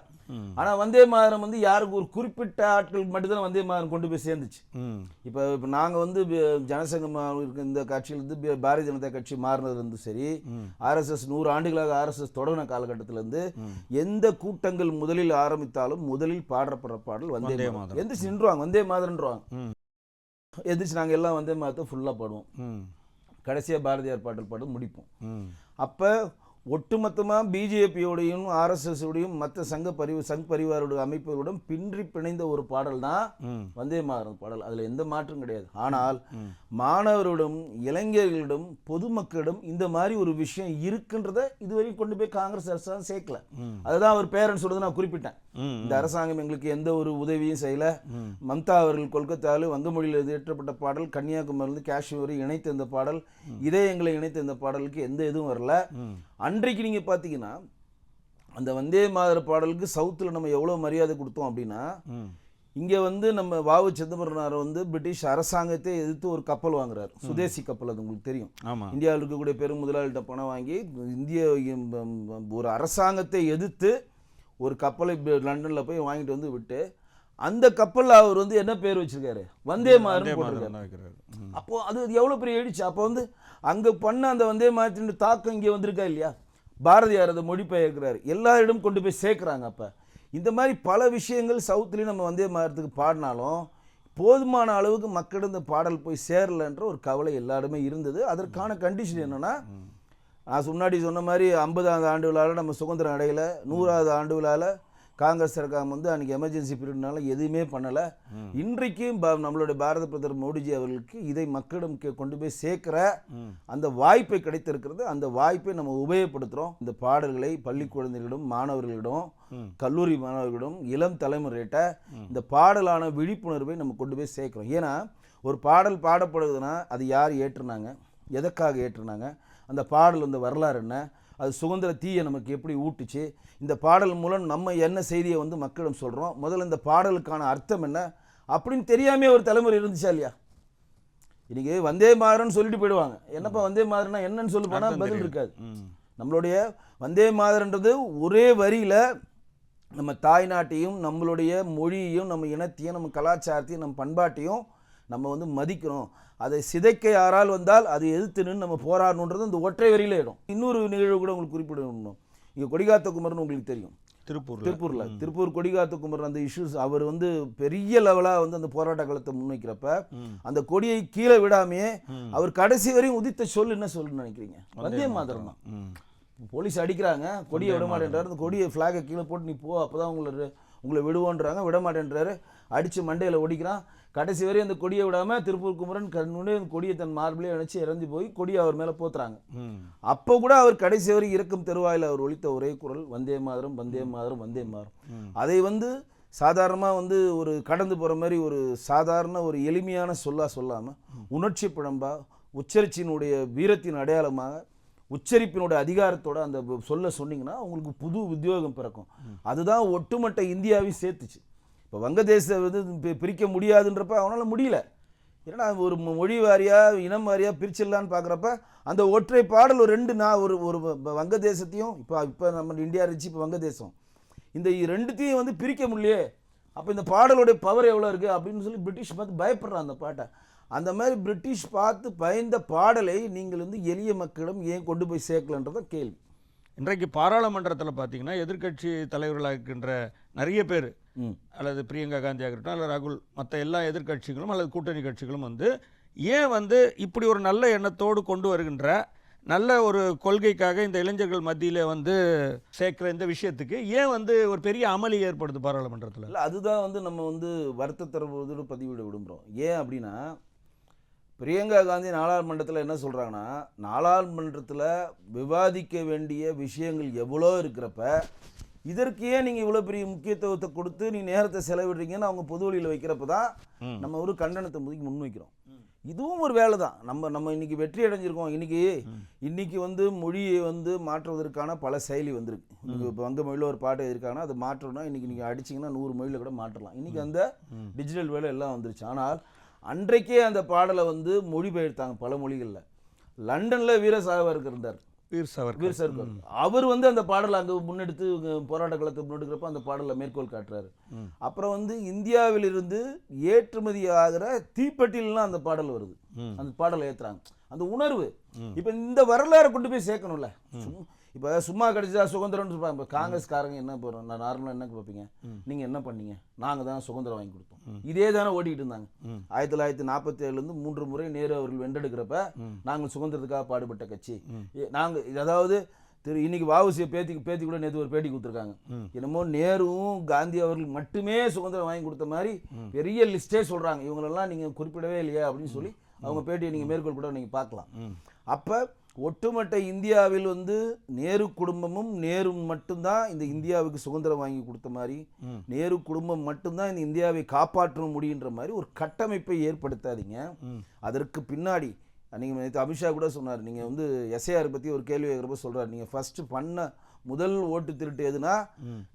ஆனால் வந்தே மாதரம் வந்து யாருக்கு ஒரு குறிப்பிட்ட ஆட்கள் மட்டும்தான் வந்தே மாதரம் கொண்டு போய் சேர்ந்துச்சு. இப்போ நாங்கள் வந்து ஜனசங்கமாக இருக்க இந்த கட்சியிலேருந்து பாரதிய ஜனதா கட்சி மாறினதுலேருந்து சரி, RSS 100 ஆண்டுகளாக RSS தொடங்கின காலகட்டத்திலேருந்து எந்த கூட்டங்கள் முதலில் ஆரம்பித்தாலும் முதலில் பாடப்படுற பாடல் வந்தே மாதரம். எந்திரிச்சு நின்றுவாங்க, வந்தே மாதரன்றாங்க. எந்திரிச்சு நாங்கள் எல்லாம் வந்தே மாதத்தை ஃபுல்லாக பாடுவோம். கடைசியாக பாரதியார் பாடல் பாடு முடிப்போம். அப்போ ஒட்டுமொத்தமாக பிஜேபியோடையும் ஆர்எஸ்எஸ் உடையும் மற்ற சங் பரிவாரோட அமைப்புகளுடன் பிணைந்த ஒரு பாடல் தான் வந்தே மாதரம் பாடல். அதில் எந்த மாற்றம் கிடையாது. ஆனால் மாணவரிடம், இளைஞர்களிடம், பொதுமக்களிடம் இந்த மாதிரி ஒரு விஷயம் இருக்குன்றதை இதுவரைக்கும் கொண்டு போய் காங்கிரஸ் அரசாங்கம் சேர்க்கல. அதுதான் அவர் பேரண்ட்ஸ் சொல்றது நான் குறிப்பிட்டேன். இந்த அரசாங்கம் எங்களுக்கு எந்த ஒரு உதவியும் செய்யல. மம்தா அவர்கள் கொல்கத்தாவில் வங்க மொழியில் இயற்றப்பட்ட பாடல், கன்னியாகுமரியிலிருந்து காஷ்மீர் இணைத்த இந்த பாடல், இதே எங்களை இணைத்த இந்த பாடலுக்கு எந்த இதுவும் வரல. அன்றைக்கு நீங்க பாத்தீங்கன்னா அந்த வந்தே மாதர பாடலுக்கு சவுத்துல நம்ம எவ்வளவு மரியாதை கொடுத்தோம் அப்படின்னா, இங்க வந்து நம்ம வாவு சிதம்பரனார் வந்து பிரிட்டிஷ் அரசாங்கத்தை எதிர்த்து ஒரு கப்பல் வாங்குறாரு, சுதேசி கப்பல். அது உங்களுக்கு தெரியும். இந்தியாவில் இருக்கக்கூடிய பெரும் முதலாளிகிட்ட பணம் வாங்கி இந்திய ஒரு அரசாங்கத்தை எதிர்த்து ஒரு கப்பலை லண்டன்ல போய் வாங்கிட்டு வந்து விட்டு, அந்த கப்பல்ல அவர் வந்து என்ன பேர் வச்சிருக்காரு, வந்தே மாதரம் போட்டிருக்காரு. அப்போ அது எவ்வளவு பெரிய எழுச்சி. அப்போ வந்து அங்க பண்ண அந்த வந்தே மாதத்தின் தாக்கம் இங்கே வந்திருக்கா இல்லையா? பாரதியார் அதை மொழிபெயர்க்கிறாரு, எல்லாரிடம் கொண்டு போய் சேர்க்கிறாங்க. அப்ப இந்த மாதிரி பல விஷயங்கள் சவுத்துலேயும் நம்ம வந்தே மாதத்துக்கு பாடினாலும் போதுமான அளவுக்கு மக்களிடம் இந்த பாடல் போய் சேரலன்ற ஒரு கவலை எல்லாருமே இருந்தது. அதற்கான கண்டிஷன் என்னன்னா, நான் முன்னாடி சொன்ன மாதிரி 50வது ஆண்டு விழாவில் நம்ம சுதந்திரம் அடையல, 100வது ஆண்டு விழாவில் காங்கிரஸ் சர்க்கார் வந்து அன்றைக்கி எமர்ஜென்சி பீரியட்னால எதுவுமே பண்ணலை. இன்றைக்கும் நம்மளுடைய பாரத பிரதமர் மோடிஜி அவர்களுக்கு இதை மக்களிடம் கொண்டு போய் சேர்க்கிற அந்த வாய்ப்பை கிடைத்திருக்கிறது. அந்த வாய்ப்பை நம்ம உபயோகப்படுத்துகிறோம். இந்த பாடல்களை பள்ளி குழந்தைகளிடம், மாணவர்களிடம், கல்லூரி மாணவர்களிடம், இளம் தலைமுறையிட்ட இந்த பாடலான விழிப்புணர்வை நம்ம கொண்டு போய் சேர்க்கிறோம். ஏன்னா ஒரு பாடல் பாடப்படுதுன்னா அது யார் ஏற்றுனாங்க, எதற்காக ஏற்றுனாங்க, அந்த பாடல் இந்த வரலாறு என்ன, அது சுதந்திர தீயை நமக்கு எப்படி ஊட்டுச்சு, இந்த பாடல் மூலம் நம்ம என்ன செய்தியை வந்து மக்களிடம் சொல்கிறோம், முதல்ல இந்த பாடலுக்கான அர்த்தம் என்ன அப்படின்னு தெரியாமே ஒரு தலைமுறை இருந்துச்சா இல்லையா? இன்னைக்கு வந்தே மாதரம்னு சொல்லிட்டு போயிடுவாங்க. என்னப்பா வந்தே மாதரம்னா என்னன்னு சொல்லி போனால் பதில் இருக்காது. நம்மளுடைய வந்தே மாதரன்றது ஒரே வரியில் நம்ம தாய்நாட்டையும், நம்மளுடைய மொழியையும், நம்ம இனத்தையும், நம்ம கலாச்சாரத்தையும், நம்ம பண்பாட்டையும் நம்ம வந்து மதிக்கணும். அதை சிதைக்க யாரால் வந்தால் அது எதிர்த்து நின்று நம்ம போராடணுன்றது இந்த ஒற்றை வரியில இடம். இன்னொரு நிகழ்வு கூட உங்களுக்கு குறிப்பிடணும். இங்கே கொடிகாத்த குமரன் உங்களுக்கு தெரியும், திருப்பூர் கொடிகாத்த குமரன் அந்த இஷ்யூஸ் அவர் வந்து பெரிய லெவலாக வந்து அந்த போராட்ட காலத்தை முன்வைக்கிறப்ப அந்த கொடியை கீழே விடாமையே அவர் கடைசி வரையும் உதித்த சொல் என்ன சொல்லுன்னு நினைக்கிறீங்க? வந்தே மாதரம் தான். போலீஸ் அடிக்கிறாங்க, கொடியை விட மாட்டேன்றாரு. அந்த கொடியை ஃப்ளாகை கீழே போட்டு நீ போ, அப்போதான் உங்களை விடுவோன்றாங்க. விட மாட்டேன்றாரு, அடித்து மண்டையில் ஒடிக்கிறான். கடைசி வரை அந்த கொடியை விடாமல் திருப்பூர் குமரன் கண்ணுனே அந்த கொடியை தன் மார்பிலே அணைச்சி இறந்து போய் கொடியை அவர் மேலே போத்துறாங்க. அப்போ கூட அவர் கடைசி வரை இறக்கும் தெருவாயில் அவர் ஒலித்த ஒரே குரல் வந்தே மாதரம், வந்தே மாதரம், வந்தே மாதரம். அதை வந்து சாதாரணமாக வந்து ஒரு கடந்து போகிற மாதிரி ஒரு சாதாரண ஒரு எளிமையான சொல்லாமல் உணர்ச்சி பிழம்பா, உச்சரிச்சினுடைய வீரத்தின் அடையாளமாக, உச்சரிப்பினுடைய அதிகாரத்தோட அந்த சொல்ல சொன்னீங்கன்னா உங்களுக்கு புது உத்தியோகம் பிறக்கும். அதுதான் ஒட்டுமொத்த இந்தியாவையும் சேர்த்துச்சு. இப்போ வங்கதேசத்தை வந்து பிரிக்க முடியாதுன்றப்ப அவனால் முடியல. ஏன்னா ஒரு மொழி வாரியாக, இனம் வாரியாக பிரிச்சிடலான்னு பார்க்குறப்ப அந்த ஒற்றை பாடல் ஒரு ஒரு வங்கதேசத்தையும், இப்போ நம்ம இந்தியா இருந்துச்சு, இப்போ வங்கதேசம், இந்த ரெண்டுத்தையும் வந்து பிரிக்க முடியலையே, அப்போ இந்த பாடலோடைய பவர் எவ்வளோ இருக்குது அப்படின்னு சொல்லி பிரிட்டிஷ் பார்த்து பயப்படுறான் அந்த பாட்டை. அந்த மாதிரி பிரிட்டிஷ் பார்த்து பயந்த பாடலை நீங்கள் வந்து எளிய மக்களிடம் ஏன் கொண்டு போய் சேர்க்கலன்றத கேள்வி. இன்றைக்கு பாராளுமன்றத்தில் பார்த்தீங்கன்னா எதிர்க்கட்சி தலைவர்களாக இருக்கின்ற நிறைய பேர், அல்லது பிரியங்கா காந்தி ஆகட்டும், அல்லது ராகுல், மற்ற எல்லா எதிர்க்கட்சிகளும் அல்லது கூட்டணி கட்சிகளும் வந்து ஏன் வந்து இப்படி ஒரு நல்ல எண்ணத்தோடு கொண்டு வருகின்ற நல்ல ஒரு கொள்கைக்காக இந்த இளைஞர்கள் மத்தியில் வந்து சேர்க்குற இந்த விஷயத்துக்கு ஏன் வந்து ஒரு பெரிய அமளி ஏற்படுது பாராளுமன்றத்தில்? இல்லை, அதுதான் வந்து நம்ம வந்து வருத்தத்தர பதிவிட விரும்புகிறோம். ஏன் அப்படின்னா, பிரியங்கா காந்தி நாடாளுமன்றத்தில் என்ன சொல்கிறாங்கன்னா, நாடாளுமன்றத்தில் விவாதிக்க வேண்டிய விஷயங்கள் எவ்வளோ இருக்கிறப்ப இதற்கு ஏன் நீங்கள் இவ்வளோ பெரிய முக்கியத்துவத்தை கொடுத்து நீ நேரத்தை செலவிடுறீங்கன்னு அவங்க பொது வழியில் வைக்கிறப்ப தான் நம்ம ஒரு கண்டனத்தை முன்வைக்கிறோம். இதுவும் ஒரு வேலை தான். நம்ம இன்னைக்கு வெற்றி அடைஞ்சிருக்கோம். இன்னைக்கு வந்து மொழியை வந்து மாற்றுவதற்கான பல செயலி வந்திருக்கு. இப்போ வங்க மொழியில் ஒரு பாட்டு இருக்காங்கன்னா அது மாற்றணும்னா இன்னைக்கு நீங்கள் அடிச்சிங்கன்னா 100 மொழியில் கூட மாற்றலாம். இன்னைக்கு அந்த டிஜிட்டல் வேலை எல்லாம் வந்துருச்சு. ஆனால் அன்றைக்கே அந்த பாடலை வந்து மொழிபெயர்த்தாங்க பல மொழிகளில். லண்டனில் வீர சாவர்கர் இருந்தார், வீர் சாவர்கர். அவர் வந்து அந்த பாடலை அங்கே முன்னெடுத்து போராட்ட காலத்தை முன்னெடுக்கிறப்ப அந்த பாடலை மேற்கோள் காட்டுறாரு. அப்புறம் வந்து இந்தியாவிலிருந்து ஏற்றுமதி ஆகிற தீப்பெட்டிலாம் அந்த பாடல் வருது, அந்த பாடலை ஏற்றுறாங்க. அந்த உணர்வு இப்போ இந்த வரலாறு கொண்டு போய் சேர்க்கணும்ல. இப்போ சும்மா கிடைச்சா சுதந்திரம்னு சொல்லுவாங்க. இப்போ காங்கிரஸ்காரங்க என்ன போகிறோம், நான் நார்மலாக என்ன பார்ப்பீங்க, நீங்கள் என்ன பண்ணீங்க, நாங்கள் தான் சுதந்திரம் வாங்கி கொடுத்தோம், இதே தானே ஓடிக்கிட்டு இருந்தாங்க. 1947 3 முறை நேரு அவர்கள் வென்றெடுக்கிறப்ப நாங்கள் சுதந்திரத்துக்காக பாடுபட்ட கட்சி நாங்கள். அதாவது இன்னைக்கு வாவுசியை பேத்தி கூட நேற்று ஒரு பேட்டி கொடுத்துருக்காங்க. என்னமோ நேருவும் காந்தி அவர்கள் மட்டுமே சுதந்திரம் வாங்கி கொடுத்த மாதிரி பெரிய லிஸ்டே சொல்றாங்க. இவங்களெல்லாம் நீங்க குறிப்பிடவே இல்லையா அப்படின்னு சொல்லி அவங்க பேட்டியை நீங்க மேற்கோள் கூட நீங்க பார்க்கலாம். அப்ப ஒட்டுமொத்த இந்தியாவில் வந்து நேரு குடும்பமும் நேரு மட்டும்தான் இந்த இந்தியாவுக்கு சுதந்திரம் வாங்கி கொடுத்த மாதிரி, நேரு குடும்பம் மட்டும்தான் இந்த இந்தியாவை காப்பாற்ற முடியுன்ற மாதிரி ஒரு கட்டமைப்பை ஏற்படுத்தாதீங்க. அதற்கு பின்னாடி நீங்கள் நேற்று அமித்ஷா கூட சொன்னார், நீங்கள் வந்து எஸ்ஐஆர் பற்றி ஒரு கேள்வி கேட்குறப்ப சொல்கிறார், நீங்கள் ஃபஸ்ட்டு பண்ண முதல் ஓட்டு திருட்டு எதுனா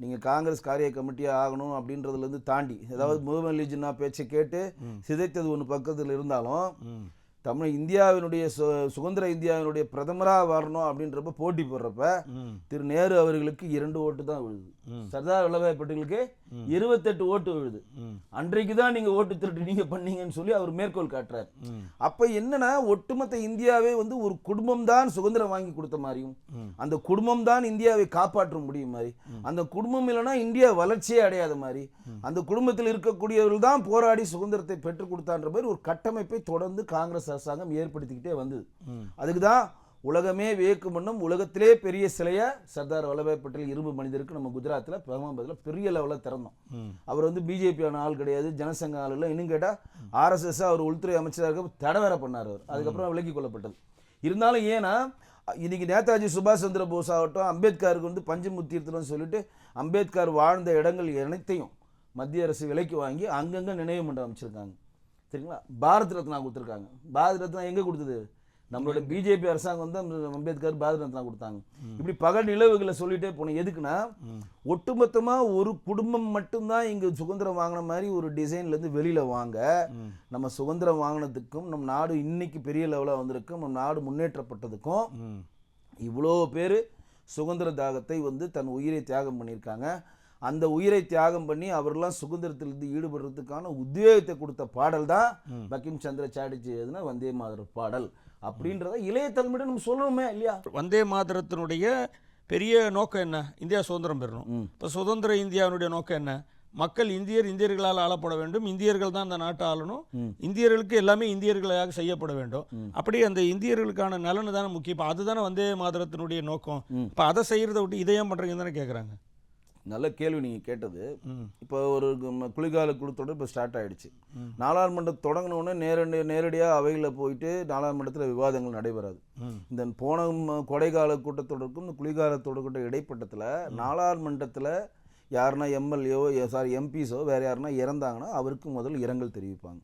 நீங்கள் காங்கிரஸ் காரிய கமிட்டியாக ஆகணும் அப்படின்றதுலேருந்து தாண்டி, அதாவது முகமது ஜின்னா பேச்சை கேட்டு சிதைத்தது ஒன்று பக்கத்தில் இருந்தாலும் இந்தியாவினுடைய சுதந்திர இந்தியாவினுடைய பிரதமராக வரணும் அப்படின்றப்ப போட்டி போடுறப்ப திரு நேரு அவர்களுக்கு 2 ஓட்டு தான் விழுது, சர்தார் வல்லபாய் பட்டேலுக்கு 28 ஓட்டு விழுது. அன்றைக்கு தான் நீங்க ஓட்டு திருட்டு நீங்க பண்ணீங்கன்னு சொல்லி அவர் மேற்கோள் காட்டுறாரு. அப்ப என்னன்னா ஒட்டுமொத்த இந்தியாவே வந்து ஒரு குடும்பம் தான் சுதந்திரம் வாங்கி கொடுத்த மாதிரியும், அந்த குடும்பம் தான் இந்தியாவை காப்பாற்ற முடியும் மாதிரி, அந்த குடும்பம் இல்லைன்னா இந்தியா வளர்ச்சியே அடையாத மாதிரி, அந்த குடும்பத்தில் இருக்கக்கூடியவர்கள் தான் போராடி சுதந்திரத்தை பெற்றுக் கொடுத்தான்ற மாதிரி ஒரு கட்டமைப்பை தொடர்ந்து காங்கிரஸ் அரசாங்கம் ஏற்படுத்திக்கிட்டே வந்தது. அதுக்குதான் உலகமே வியக்கும் வண்ணம் உலகத்திலே பெரிய சிலையை சர்தார் வல்லபாய் பட்டேல் இரும்பு மனிதருக்கு நம்ம குஜராத்தில் பிரமாபத்தில் பெரிய லெவலில் திறந்தோம். அவர் வந்து பிஜேபியான ஆள் கிடையாது, ஜனசங்க ஆள் இல்லை. இன்னும் கேட்டால் ஆர்எஸ்எஸ் அவர் உள்துறை அமைச்சராக தடை வேற பண்ணார். அவர் அதுக்கப்புறம் விலக்கி கொள்ளப்பட்டது. இருந்தாலும் ஏன்னா இன்னைக்கு நேதாஜி சுபாஷ் சந்திர போஸ் ஆகட்டும், அம்பேத்கருக்கு வந்து பஞ்சமுத்தீர்த்தம்னு சொல்லிட்டு அம்பேத்கர் வாழ்ந்த இடங்கள் அனைத்தையும் மத்திய அரசு விலைக்கு வாங்கி அங்கங்கே நினைவு மண்டபம் அமைச்சிருக்காங்க. சரிங்களா? பாரத் ரத்னா கொடுத்துருக்காங்க. பாரத் ரத்னா எங்கே கொடுத்தது? நம்மளோட பிஜேபி அரசாங்கம் வந்து அம்பேத்கர் பாரத் ரத்னா கொடுத்தாங்க. இப்படி பகல் நிலவுகளை சொல்லிட்டே போனோம். எதுக்குன்னா ஒட்டுமொத்தமாக ஒரு குடும்பம் மட்டும்தான் இங்கே சுதந்திரம் வாங்கின மாதிரி ஒரு டிசைன்லேருந்து வெளியில் வாங்க, நம்ம சுதந்திரம் வாங்கினதுக்கும் நம் நாடு இன்னைக்கு பெரிய லெவலாக வந்திருக்கும், நம்ம நாடு முன்னேற்றப்பட்டதுக்கும் இவ்வளோ பேர் சுதந்திர தாகத்தை வந்து தன் உயிரை தியாகம் பண்ணியிருக்காங்க. அந்த உயிரை தியாகம் பண்ணி அவரெல்லாம் சுதந்திரத்திலிருந்து ஈடுபடுறதுக்கான உத்வேகத்தை கொடுத்த பாடல் தான் பங்கிம் சந்திர சாட்டர்ஜி எழுதின வந்தே மாதர பாடல். அப்படின்றத இளைய தலைமுறை நம்ம சொல்லணுமே இல்லையா? வந்தே மாதரத்தினுடைய பெரிய நோக்கம் என்ன? இந்தியா சுதந்திரம் பெறணும். இப்போ சுதந்திர இந்தியாவுடைய நோக்கம் என்ன? மக்கள் இந்தியர்களால் ஆளப்பட வேண்டும், இந்தியர்கள் தான் அந்த நாட்டை ஆளணும், இந்தியர்களுக்கு எல்லாமே இந்தியர்களாக செய்யப்பட வேண்டும். அப்படி அந்த இந்தியர்களுக்கான நலன் தானே முக்கியம். இப்போ அதுதானே வந்தே மாதரத்தினுடைய நோக்கம். இப்போ அதை செய்யறதை விட்டு இதையும் பண்றீங்கன்னு தானே கேட்குறாங்க. நல்ல கேள்வி நீங்கள் கேட்டது. இப்போ ஒரு குளிர்கால குழுத்தொடர் இப்போ ஸ்டார்ட் ஆகிடுச்சு. நாடாளுமன்றம் தொடங்கினோடனே நேரடியாக அவையில் போயிட்டு நாடாளுமன்றத்தில் விவாதங்கள் நடைபெறாது. இந்த போன கொடைக்கால கூட்டத்தொடருக்கும் இந்த குளிர்கால தொடர்கிட்ட இடைப்பட்டத்தில் நாடாளுமன்றத்தில் யாருன்னா எம்பிஸோ வேறு யாருன்னா இறந்தாங்கன்னா அவருக்கு முதல் இரங்கல் தெரிவிப்பாங்க.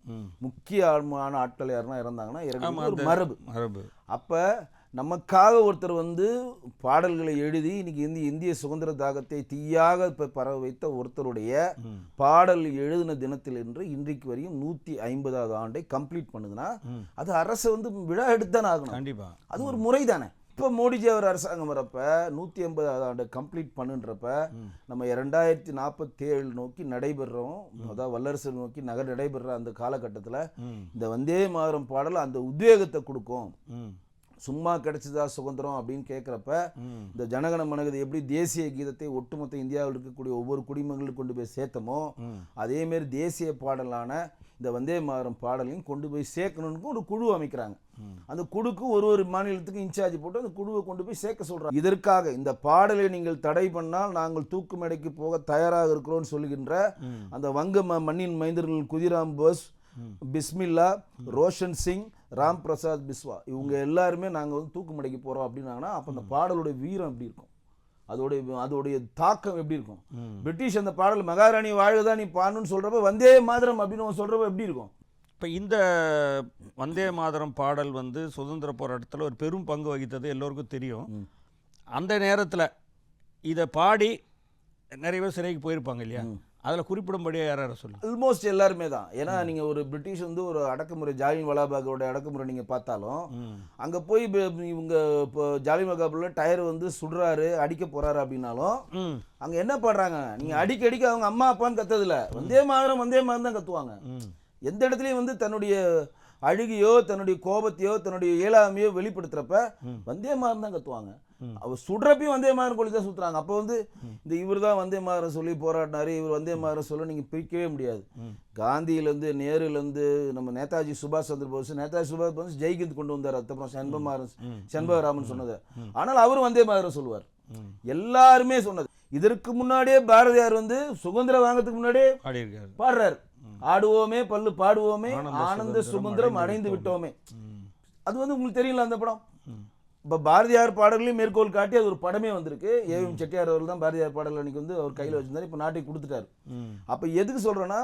முக்கியமான ஆட்கள் யாருன்னா இறந்தாங்கன்னா இரங்கல் ஒரு மரபு. அப்போ நமக்காக ஒருத்தர் வந்து பாடல்களை எழுதி இன்னைக்கு இந்திய சுதந்திர தாகத்தை தீயாக பரவ வைத்த ஒருத்தருடைய பாடல் எழுதின தினத்தில் என்று இன்றைக்கு வரையும் 150வது ஆண்டை கம்ப்ளீட் பண்ணுதுன்னா அது அரசு வந்து விழா எடுத்துதானே ஆகணும். கண்டிப்பா அது ஒரு முறை தானே. இப்போ மோடிஜி அவர் அரசாங்கம் வரப்ப 150வது ஆண்டை கம்ப்ளீட் பண்ணுன்றப்ப நம்ம 2047 நோக்கி நடைபெறோம். அதாவது வல்லரசு நோக்கி நடைபெற அந்த காலகட்டத்தில் இந்த வந்தே மாதரம் பாடல் அந்த உத்வேகத்தை கொடுக்கும். சும்மா கிடைச்சதா சுதந்திரம் அப்படின்னு கேட்குறப்ப இந்த ஜனகன மனகதி எப்படி தேசிய கீதத்தை ஒட்டுமொத்த இந்தியாவில் இருக்கக்கூடிய ஒவ்வொரு குடிமக்களுக்கு கொண்டு போய் சேர்த்தமோ அதேமாரி தேசிய பாடலான இந்த வந்தே மாதரம் பாடலையும் கொண்டு போய் சேர்க்கணுன்னு ஒரு குழு அமைக்கிறாங்க. அந்த குழுக்கு ஒரு மாநிலத்துக்கு இன்சார்ஜ் போட்டு அந்த குழுவை கொண்டு போய் சேர்க்க சொல்றாங்க. இதற்காக இந்த பாடலை நீங்கள் தடை பண்ணால் நாங்கள் தூக்கு மேடைக்கு போக தயாராக இருக்கிறோம்னு சொல்லுகின்ற அந்த வங்க மண்ணின் மைந்தர்கள் குதிராம் போஸ், பிஸ்மில்லா, ரோஷன் சிங், ராம் பிரசாத் பிஸ்வா இவங்க எல்லாருமே நாங்கள் வந்து தூக்கு மடைக்கு போகிறோம் அப்படின்னாங்கன்னா அப்போ அந்த பாடலுடைய வீரம் எப்படி இருக்கும், அதோடைய தாக்கம் எப்படி இருக்கும்? பிரிட்டிஷ் அந்த பாடல் மகாராணி வாழ்தான் நீ பாடணும்னு சொல்கிறப்ப வந்தே மாதரம் அப்படின்னு சொல்கிறப்ப எப்படி இருக்கும்? இப்போ இந்த வந்தே மாதரம் பாடல் வந்து சுதந்திர போராட்டத்தில் ஒரு பெரும் பங்கு வகித்தது எல்லோருக்கும் தெரியும். அந்த நேரத்தில் இதை பாடி நிறைய பேர் சிறைக்கு போயிருப்பாங்க இல்லையா? அதில் குறிப்பிடும்படியாக யார் சொல்லுங்கள்? ஆல்மோஸ்ட் எல்லாருமே தான். ஏன்னா நீங்கள் ஒரு பிரிட்டிஷ் வந்து ஒரு அடக்குமுறை ஜாலியன் வாலாபாகோட அடக்குமுறை நீங்கள் பார்த்தாலும் அங்கே போய் இவங்க இப்போ ஜாலியன் வாலாபாகில் டயர் வந்து சுடுறாரு அடிக்க போகிறாரு அப்படின்னாலும் அங்கே என்ன பண்ணுறாங்க? நீங்கள் அடிக்க அவங்க அம்மா அப்பான்னு கத்ததில்ல, வந்தே மாதரம் தான் கத்துவாங்க. எந்த இடத்துலையும் வந்து தன்னுடைய அழுகையோ தன்னுடைய கோபத்தையோ தன்னுடைய இயலாமையோ வெளிப்படுத்துறப்ப வந்தே மாதம் தான் கத்துவாங்க. அவர் சுடுறப்பையும் வந்தே மாதம் கொள்ளி தான் சுத்துறாங்க. அப்போ வந்து இந்த இவர் தான் வந்தே மாதம் சொல்லி போராடினாரு, இவர் வந்தே மாதம் சொல்ல நீங்க பிரிக்கவே முடியாது. காந்தியிலேருந்து நேருலேருந்து நம்ம நேதாஜி சுபாஷ் சந்திர போஸ், நேதாஜி சுபாஷ் போஸ் ஜெய்ஹிந்த் கொண்டு வந்தார். அதுக்கப்புறம் செண்பகராமன் சொன்னது. ஆனால் அவரும் வந்தே மாதம் சொல்லுவார். எல்லாருமே சொன்னது. இதற்கு முன்னாடியே பாரதியார் வந்து சுதந்திரம் வாங்கறதுக்கு முன்னாடியே பாடுறாரு. ஆடுவோமே பல்லு பாடுவோமே ஆனந்த சுதந்திரம் அடைந்து விட்டோமே. அது வந்து உங்களுக்கு தெரியல அந்த படம். இப்போ பாரதியார் பாடல்களையும் மேற்கோள் காட்டி அது ஒரு படமே வந்திருக்கு. ஏவிஎம் செட்டியார் அவர்கள் தான் பாரதியார் பாடல் அன்னைக்கு வந்து அவர் கையில் வச்சிருந்தாரு. இப்போ நாட்டுக்கு கொடுத்துட்டாரு. அப்போ எதுக்கு சொல்கிறேன்னா,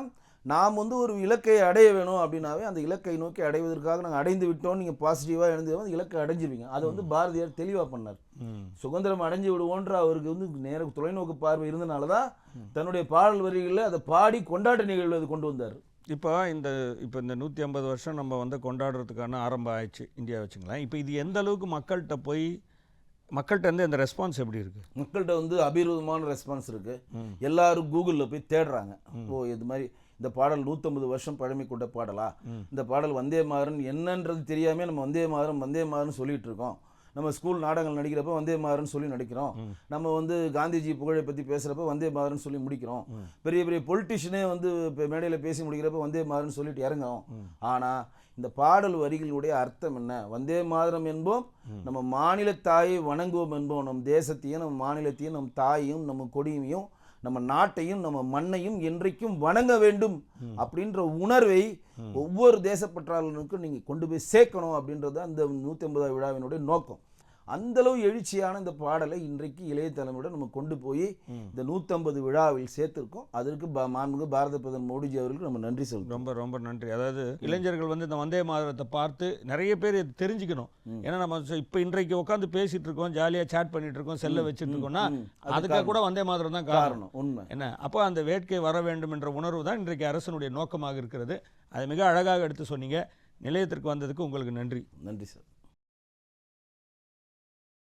நாம் வந்து ஒரு இலக்கை அடைய வேணும் அப்படின்னாவே அந்த இலக்கை நோக்கி அடைவதற்காக நாங்கள் அடைந்து விட்டோம், நீங்கள் பாசிட்டிவாக எழுந்து அந்த இலக்கை அடைஞ்சிருவீங்க. அதை வந்து பாரதியார் தெளிவாக பண்ணார். சுதந்திரம் அடைஞ்சு விடுவோன்ற அவருக்கு வந்து நேர தொலைநோக்கு பார்வை இருந்தனால தான் தன்னுடைய பாடல் வரிகளில் அதை பாடி கொண்டாட்ட நிகழ்வு அது கொண்டு வந்தார். இப்போ இந்த 150 வருஷம் நம்ம வந்து கொண்டாடுறதுக்கான ஆரம்பம் ஆயிடுச்சு இந்தியா வச்சுங்களேன். இப்போ இது எந்த அளவுக்கு மக்கள்கிட்ட வந்து இந்த ரெஸ்பான்ஸ் எப்படி இருக்கு? மக்கள்கிட்ட வந்து அபிரூபமான ரெஸ்பான்ஸ் இருக்கு. எல்லாரும் கூகுளில் போய் தேடுறாங்க. ஓ இது மாதிரி இந்த பாடல் 150 வருஷம் பழமை கொண்ட பாடலா, இந்த பாடல் வந்தே மாறன் என்னன்றது தெரியாமல் நம்ம வந்தே மாறன் சொல்லிட்டு இருக்கோம். நம்ம ஸ்கூல் நாடகங்கள் நடிக்கிறப்ப வந்தே மாறன் சொல்லி நடிக்கிறோம். நம்ம வந்து காந்திஜி புகழை பற்றி பேசுகிறப்ப வந்தே மாறன் சொல்லி முடிக்கிறோம். பெரிய பெரிய பொலிட்டிஷியனே வந்து மேடையில் பேசி முடிக்கிறப்ப வந்தே மாறன் சொல்லிட்டு இறங்குறோம். ஆனால் இந்த பாடல் வரிகளுடைய அர்த்தம் என்ன? வந்தே மாதரம் என்போம், நம்ம மாநில தாயை வணங்குவோம் என்போம். நம் தேசத்தையும் நம்ம மாநிலத்தையும் நம் தாயையும் நம்ம கொடியையும் நம்ம நாட்டையும் நம்ம மண்ணையும் என்றைக்கும் வணங்க வேண்டும் அப்படின்ற உணர்வை ஒவ்வொரு தேசப்பற்றாளனுக்கும் நீங்கள் கொண்டு போய் சேர்க்கணும் அப்படின்றது அந்த 150வது விழாவினுடைய நோக்கம். அந்தளவு எழுச்சியான இந்த பாடலை இன்றைக்கு இளைய தலைமுறை நம்ம கொண்டு போய் இந்த 150 விழாவில் சேர்த்திருக்கோம். அதற்கு மாண்புமிகு பாரத பிரதமர் மோடிஜி அவர்களுக்கு நம்ம நன்றி சொல்றோம். ரொம்ப ரொம்ப நன்றி. அதாவது இளைஞர்கள் வந்து இந்த வந்தே மாதரத்தை பார்த்து நிறைய பேர் தெரிஞ்சுக்கணும். ஏன்னா நம்ம இப்போ இன்றைக்கு உட்காந்து பேசிட்டு இருக்கோம், ஜாலியாக சேட் பண்ணிட்டு இருக்கோம், செல்ல வச்சுட்டு இருக்கோம்னா அதுக்காக கூட வந்தே மாதரம் தான் காரணம். உண்மை என்ன? அப்போ அந்த வேட்கை வர வேண்டும் என்ற உணர்வு தான் இன்றைக்கு அரசனுடைய நோக்கமாக இருக்கிறது. அதை மிக அழகாக எடுத்து சொன்னீங்க. நிலையத்திற்கு வந்ததுக்கு உங்களுக்கு நன்றி. நன்றி சார்.